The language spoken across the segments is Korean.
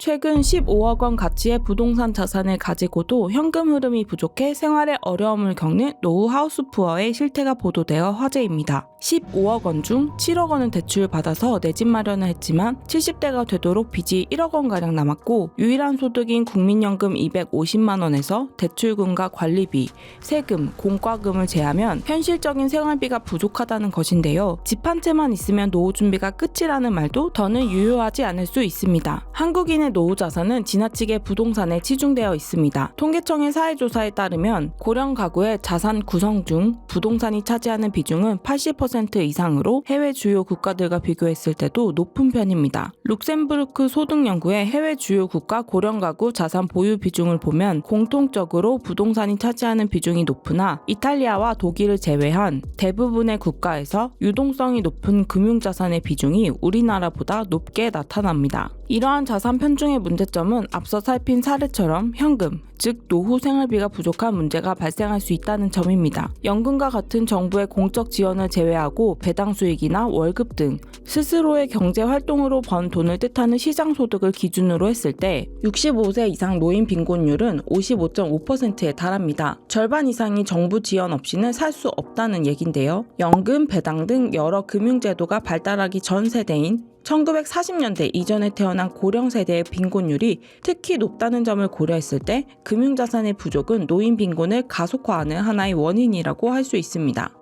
최근 15억 원 가치의 부동산 자산을 가지고도 현금 흐름이 부족해 생활에 어려움을 겪는 노후 하우스푸어의 실태가 보도되어 화제입니다. 15억 원 중 7억 원은 대출을 받아서 내 집 마련을 했지만 70대가 되도록 빚이 1억 원가량 남았고 유일한 소득인 국민연금 250만 원에서 대출금과 관리비, 세금, 공과금을 제하면 현실적인 생활비가 부족하다는 것인데요. 집 한 채만 있으면 노후 준비가 끝이라는 말도 더는 유효하지 않을 수 있습니다. 한국인의 노후 자산은 지나치게 부동산에 치중되어 있습니다. 통계청의 사회조사에 따르면 고령 가구의 자산 구성 중 부동산이 차지하는 비중은 80% 이상으로 해외 주요 국가들과 비교했을 때도 높은 편입니다. 룩셈부르크 소득연구의 해외 주요 국가 고령 가구 자산 보유 비중을 보면 공통적으로 부동산이 차지하는 비중이 높으나 이탈리아와 독일을 제외한 대부분의 국가에서 유동성이 높은 금융자산의 비중이 우리나라보다 높게 나타납니다. 이러한 자산 편중의 문제점은 앞서 살핀 사례처럼 현금, 즉 노후 생활비가 부족한 문제가 발생할 수 있다는 점입니다. 연금과 같은 정부의 공적 지원을 제외하고 배당 수익이나 월급 등 스스로의 경제 활동으로 번 돈을 뜻하는 시장 소득을 기준으로 했을 때 65세 이상 노인 빈곤율은 55.5%에 달합니다. 절반 이상이 정부 지원 없이는 살 수 없다는 얘긴데요. 연금, 배당 등 여러 금융제도가 발달하기 전 세대인 1940년대 이전에 태어난 고령 세대의 빈곤율이 특히 높다는 점을 고려했을 때 금융자산의 부족은 노인 빈곤을 가속화하는 하나의 원인이라고 할 수 있습니다.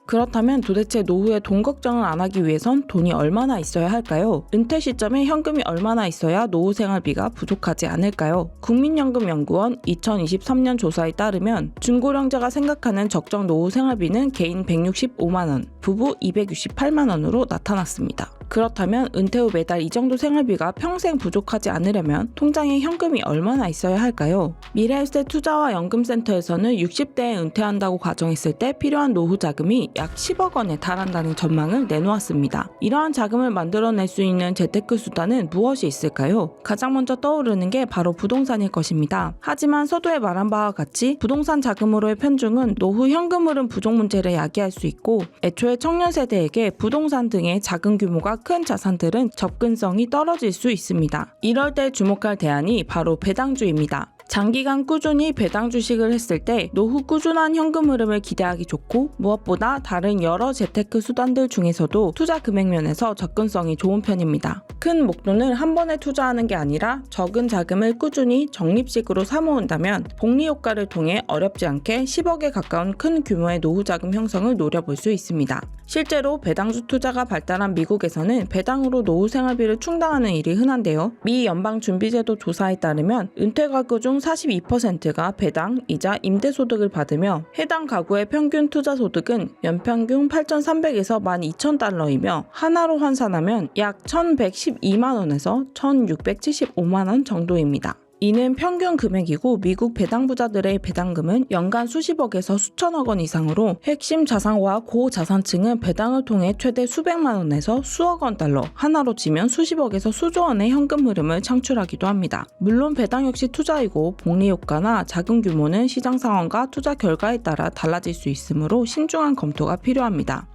그렇다면 도대체 노후에 돈 걱정을 안 하기 위해선 돈이 얼마나 있어야 할까요? 은퇴 시점에 현금이 얼마나 있어야 노후 생활비가 부족하지 않을까요? 국민연금연구원 2023년 조사에 따르면 중고령자가 생각하는 적정 노후 생활비는 개인 165만원, 부부 268만원으로 나타났습니다. 그렇다면 은퇴 후 매달 이 정도 생활비가 평생 부족하지 않으려면 통장에 현금이 얼마나 있어야 할까요? 미래에셋 투자와 연금센터에서는 60대에 은퇴한다고 가정했을 때 필요한 노후 자금이 약 10억 원에 달한다는 전망을 내놓았습니다. 이러한 자금을 만들어낼 수 있는 재테크 수단은 무엇이 있을까요? 가장 먼저 떠오르는 게 바로 부동산일 것입니다. 하지만 서두에 말한 바와 같이 부동산 자금으로의 편중은 노후 현금 흐름 부족 문제를 야기할 수 있고 애초에 청년 세대에게 부동산 등의 작은 규모가 큰 자산들은 접근성이 떨어질 수 있습니다. 이럴 때 주목할 대안이 바로 배당주입니다. 장기간 꾸준히 배당 주식을 했을 때 노후 꾸준한 현금 흐름을 기대하기 좋고 무엇보다 다른 여러 재테크 수단들 중에서도 투자 금액 면에서 접근성이 좋은 편입니다. 큰 목돈을 한 번에 투자하는 게 아니라 적은 자금을 꾸준히 적립식으로 사모은다면 복리 효과를 통해 어렵지 않게 10억에 가까운 큰 규모의 노후 자금 형성을 노려볼 수 있습니다. 실제로 배당주 투자가 발달한 미국에서는 배당으로 노후 생활비를 충당하는 일이 흔한데요. 미 연방준비제도 조사에 따르면 은퇴 가구 중 42%가 배당, 이자, 임대소득을 받으며 해당 가구의 평균 투자소득은 연평균 8,300에서 12,000달러이며 하나로 환산하면 약 1,112만원에서 1,675만원 정도입니다. 이는 평균 금액이고 미국 배당부자들의 배당금은 연간 수십억에서 수천억 원 이상으로 핵심 자산과 고자산층은 배당을 통해 최대 수백만 원에서 수억 원 달러, 하나로 치면 수십억에서 수조 원의 현금 흐름을 창출하기도 합니다. 물론 배당 역시 투자이고 복리 효과나 자금 규모는 시장 상황과 투자 결과에 따라 달라질 수 있으므로 신중한 검토가 필요합니다.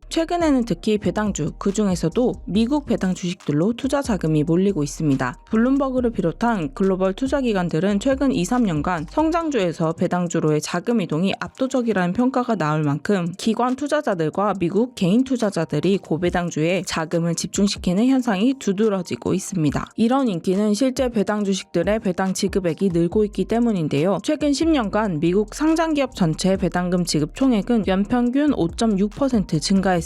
최근에는 특히 배당주, 그 중에서도 미국 배당 주식들로 투자 자금이 몰리고 있습니다. 블룸버그를 비롯한 글로벌 투자기관들은 최근 2-3년간 성장주에서 배당주로의 자금 이동이 압도적이라는 평가가 나올 만큼 기관 투자자들과 미국 개인 투자자들이 고배당주에 자금을 집중시키는 현상이 두드러지고 있습니다. 이런 인기는 실제 배당 주식들의 배당 지급액이 늘고 있기 때문인데요. 최근 10년간 미국 상장기업 전체 배당금 지급 총액은 연평균 5.6% 증가했습니다.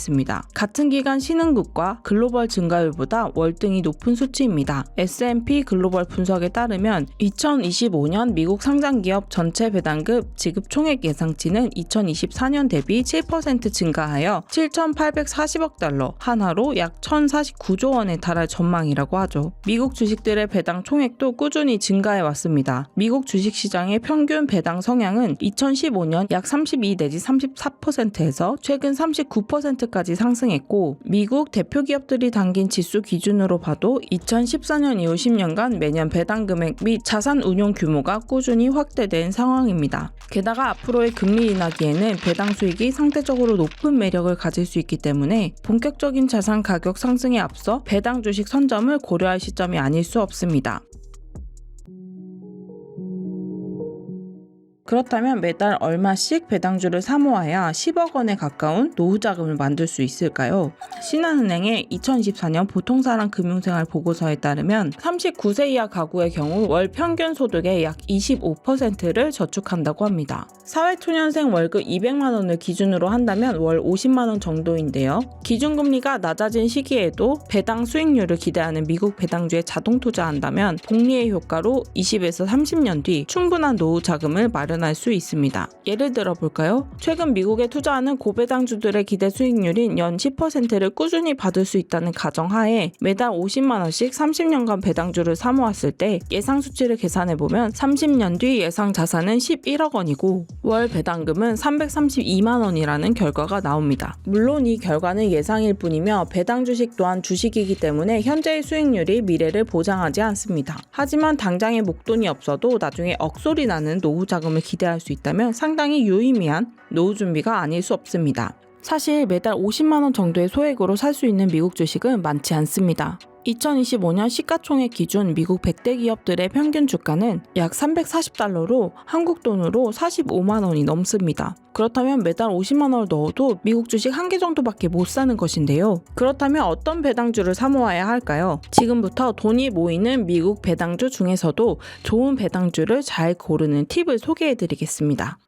같은 기간 신흥국과 글로벌 증가율보다 월등히 높은 수치입니다. S&P 글로벌 분석에 따르면 2025년 미국 상장기업 전체 배당금 지급 총액 예상치는 2024년 대비 7% 증가하여 7,840억 달러, 하나로 약 1,049조 원에 달할 전망이라고 하죠. 미국 주식들의 배당 총액도 꾸준히 증가해 왔습니다. 미국 주식시장의 평균 배당 성향은 2015년 약 32 내지 34%에서 최근 39% 10%까지 상승했고 미국 대표 기업들이 담긴 지수 기준으로 봐도 2014년 이후 10년간 매년 배당 금액 및 자산 운용 규모가 꾸준히 확대된 상황입니다. 게다가 앞으로의 금리 인하기에는 배당 수익이 상대적으로 높은 매력을 가질 수 있기 때문에 본격적인 자산 가격 상승에 앞서 배당 주식 선점을 고려할 시점이 아닐 수 없습니다. 그렇다면 매달 얼마씩 배당주를 사모아야 10억 원에 가까운 노후 자금을 만들 수 있을까요? 신한은행의 2024년 보통사람 금융생활 보고서에 따르면 39세 이하 가구의 경우 월 평균 소득의 약 25%를 저축한다고 합니다. 사회초년생 월급 200만 원을 기준으로 한다면 월 50만 원 정도인데요. 기준금리가 낮아진 시기에도 배당 수익률을 기대하는 미국 배당주에 자동 투자한다면 복리의 효과로 20에서 30년 뒤 충분한 노후 자금을 마련할 수 있습니다. 예를 들어 볼까요? 최근 미국에 투자하는 고배당주들의 기대 수익률인 연 10%를 꾸준히 받을 수 있다는 가정하에 매달 50만 원씩 30년간 배당주를 사모았을 때 예상 수치를 계산해보면 30년 뒤 예상 자산은 11억 원이고 월 배당금은 332만 원이라는 결과가 나옵니다. 물론 이 결과는 예상일 뿐이며 배당 주식 또한 주식이기 때문에 현재의 수익률이 미래를 보장하지 않습니다. 하지만 당장의 목돈이 없어도 나중에 억소리 나는 노후 자금을 기대할 수 있다면 상당히 유의미한 노후 준비가 아닐 수 없습니다. 사실 매달 50만 원 정도의 소액으로 살 수 있는 미국 주식은 많지 않습니다. 2025년 시가총액 기준 미국 100대 기업들의 평균 주가는 약 340달러로 한국 돈으로 45만 원이 넘습니다. 그렇다면 매달 50만 원을 넣어도 미국 주식 한 개 정도밖에 못 사는 것인데요. 그렇다면 어떤 배당주를 사모아야 할까요? 지금부터 돈이 모이는 미국 배당주 중에서도 좋은 배당주를 잘 고르는 팁을 소개해드리겠습니다.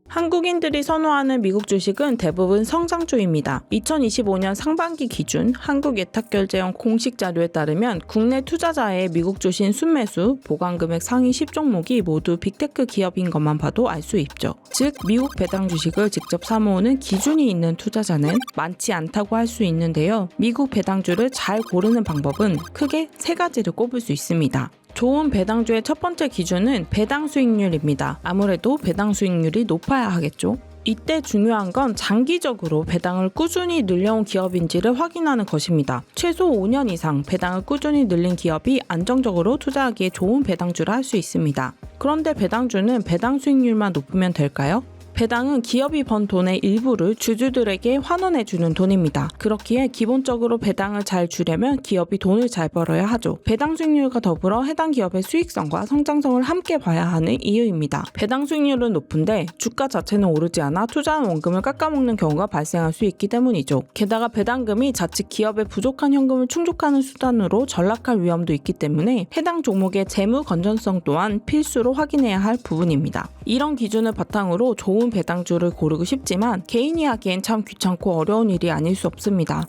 한국인들이 선호하는 미국 주식은 대부분 성장주입니다. 2025년 상반기 기준 한국예탁결제원 공식 자료에 따르면 국내 투자자의 미국 주식 순매수, 보관금액 상위 10종목이 모두 빅테크 기업인 것만 봐도 알 수 있죠. 즉 미국 배당 주식을 직접 사모으는 기준이 있는 투자자는 많지 않다고 할 수 있는데요. 미국 배당주를 잘 고르는 방법은 크게 세 가지를 꼽을 수 있습니다. 좋은 배당주의 첫 번째 기준은 배당 수익률입니다. 아무래도 배당 수익률이 높아야 하겠죠. 이때 중요한 건 장기적으로 배당을 꾸준히 늘려온 기업인지를 확인하는 것입니다. 최소 5년 이상 배당을 꾸준히 늘린 기업이 안정적으로 투자하기에 좋은 배당주를 할 수 있습니다. 그런데 배당주는 배당 수익률만 높으면 될까요? 배당은 기업이 번 돈의 일부를 주주들에게 환원해주는 돈입니다. 그렇기에 기본적으로 배당을 잘 주려면 기업이 돈을 잘 벌어야 하죠. 배당 수익률과 더불어 해당 기업의 수익성과 성장성을 함께 봐야 하는 이유입니다. 배당 수익률은 높은데 주가 자체는 오르지 않아 투자한 원금을 깎아먹는 경우가 발생할 수 있기 때문이죠. 게다가 배당금이 자칫 기업의 부족한 현금을 충족하는 수단으로 전락할 위험도 있기 때문에 해당 종목의 재무 건전성 또한 필수로 확인해야 할 부분입니다. 이런 기준을 바탕으로 좋은 배당주를 고르고 싶지만 개인이 하기엔 참 귀찮고 어려운 일이 아닐 수 없습니다.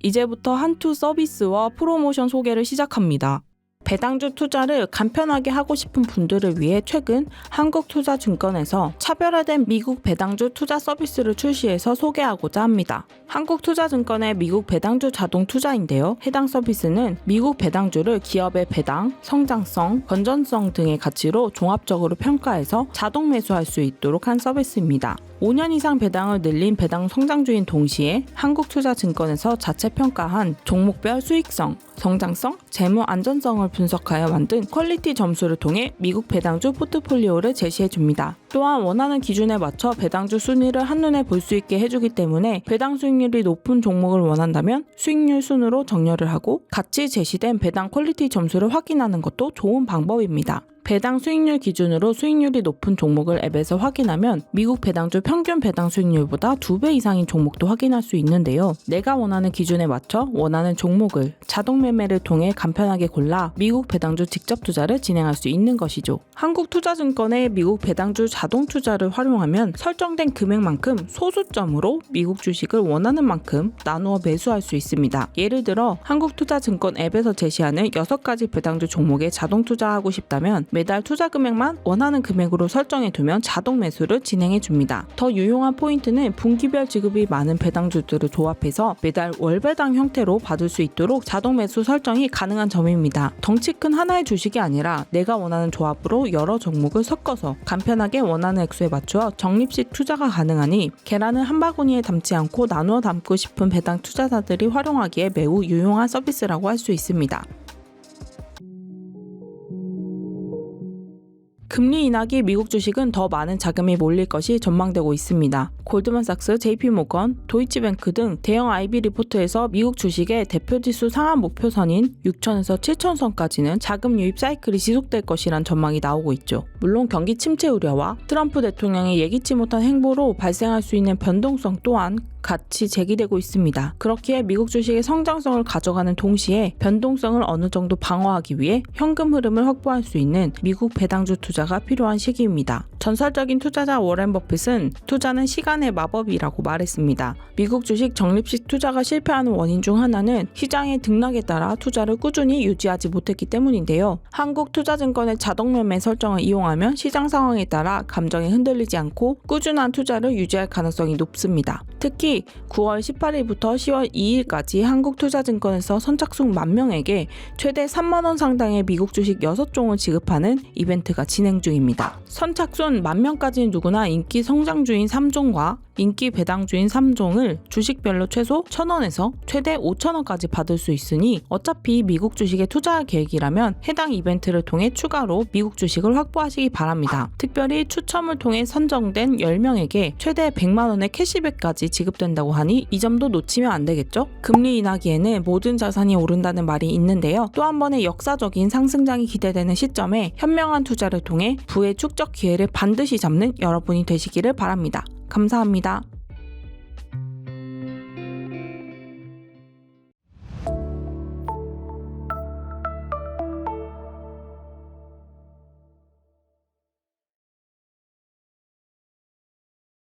이제부터 한투 서비스와 프로모션 소개를 시작합니다. 배당주 투자를 간편하게 하고 싶은 분들을 위해 최근 한국투자증권에서 차별화된 미국 배당주 투자 서비스를 출시해서 소개하고자 합니다. 한국투자증권의 미국 배당주 자동 투자인데요. 해당 서비스는 미국 배당주를 기업의 배당, 성장성, 건전성 등의 가치로 종합적으로 평가해서 자동 매수할 수 있도록 한 서비스입니다. 5년 이상 배당을 늘린 배당 성장주인 동시에 한국투자증권에서 자체 평가한 종목별 수익성, 성장성, 재무 안전성을 분석하여 만든 퀄리티 점수를 통해 미국 배당주 포트폴리오를 제시해줍니다. 또한 원하는 기준에 맞춰 배당주 순위를 한눈에 볼 수 있게 해주기 때문에 배당 수익률이 높은 종목을 원한다면 수익률 순으로 정렬을 하고 같이 제시된 배당 퀄리티 점수를 확인하는 것도 좋은 방법입니다. 배당 수익률 기준으로 수익률이 높은 종목을 앱에서 확인하면 미국 배당주 평균 배당 수익률보다 2배 이상인 종목도 확인할 수 있는데요. 내가 원하는 기준에 맞춰 원하는 종목을 자동 매매를 통해 간편하게 골라 미국 배당주 직접 투자를 진행할 수 있는 것이죠. 한국투자증권의 미국 배당주 자동 투자를 활용하면 설정된 금액만큼 소수점으로 미국 주식을 원하는 만큼 나누어 매수할 수 있습니다. 예를 들어 한국투자증권 앱에서 제시하는 6가지 배당주 종목에 자동 투자하고 싶다면 매달 투자 금액만 원하는 금액으로 설정해두면 자동 매수를 진행해줍니다. 더 유용한 포인트는 분기별 지급이 많은 배당주들을 조합해서 매달 월배당 형태로 받을 수 있도록 자동 매수 설정이 가능한 점입니다. 덩치 큰 하나의 주식이 아니라 내가 원하는 조합으로 여러 종목을 섞어서 간편하게 원하는 액수에 맞추어 적립식 투자가 가능하니 계란을 한 바구니에 담지 않고 나누어 담고 싶은 배당 투자자들이 활용하기에 매우 유용한 서비스라고 할 수 있습니다. 금리 인하기 미국 주식은 더 많은 자금이 몰릴 것이 전망되고 있습니다. 골드만삭스, JP모건, 도이치뱅크 등 대형 IB 리포트에서 미국 주식의 대표지수 상한 목표선인 6천에서 7천선까지는 자금 유입 사이클이 지속될 것이란 전망이 나오고 있죠. 물론 경기 침체 우려와 트럼프 대통령의 예기치 못한 행보로 발생할 수 있는 변동성 또한 같이 제기되고 있습니다. 그렇기에 미국 주식의 성장성을 가져가는 동시에 변동성을 어느 정도 방어하기 위해 현금 흐름을 확보할 수 있는 미국 배당주 투자가 필요한 시기입니다. 전설적인 투자자 워렌 버핏은 투자는 시간의 마법이라고 말했습니다. 미국 주식 적립식 투자가 실패하는 원인 중 하나는 시장의 등락에 따라 투자를 꾸준히 유지하지 못했기 때문인데요. 한국투자증권의 자동매매 설정을 이용하면 시장 상황에 따라 감정이 흔들리지 않고 꾸준한 투자를 유지할 가능성이 높습니다. 특히 9월 18일부터 10월 2일까지 한국투자증권에서 선착순 10,000명에게 최대 3만원 상당의 미국 주식 6종을 지급하는 이벤트가 진행 중입니다. 선착순 10,000명까지는 누구나 인기 성장주인 3종과 인기 배당주인 3종을 주식별로 최소 1,000원에서 최대 5,000원까지 받을 수 있으니 어차피 미국 주식에 투자할 계획이라면 해당 이벤트를 통해 추가로 미국 주식을 확보하시기 바랍니다. 특별히 추첨을 통해 선정된 10명에게 최대 100만원의 캐시백까지 지급된다고 하니 이 점도 놓치면 안 되겠죠? 금리 인하기에는 모든 자산이 오른다는 말이 있는데요. 또 한 번의 역사적인 상승장이 기대되는 시점에 현명한 투자를 통해 부의 축적 기회를 반드시 잡는 여러분이 되시기를 바랍니다. 감사합니다.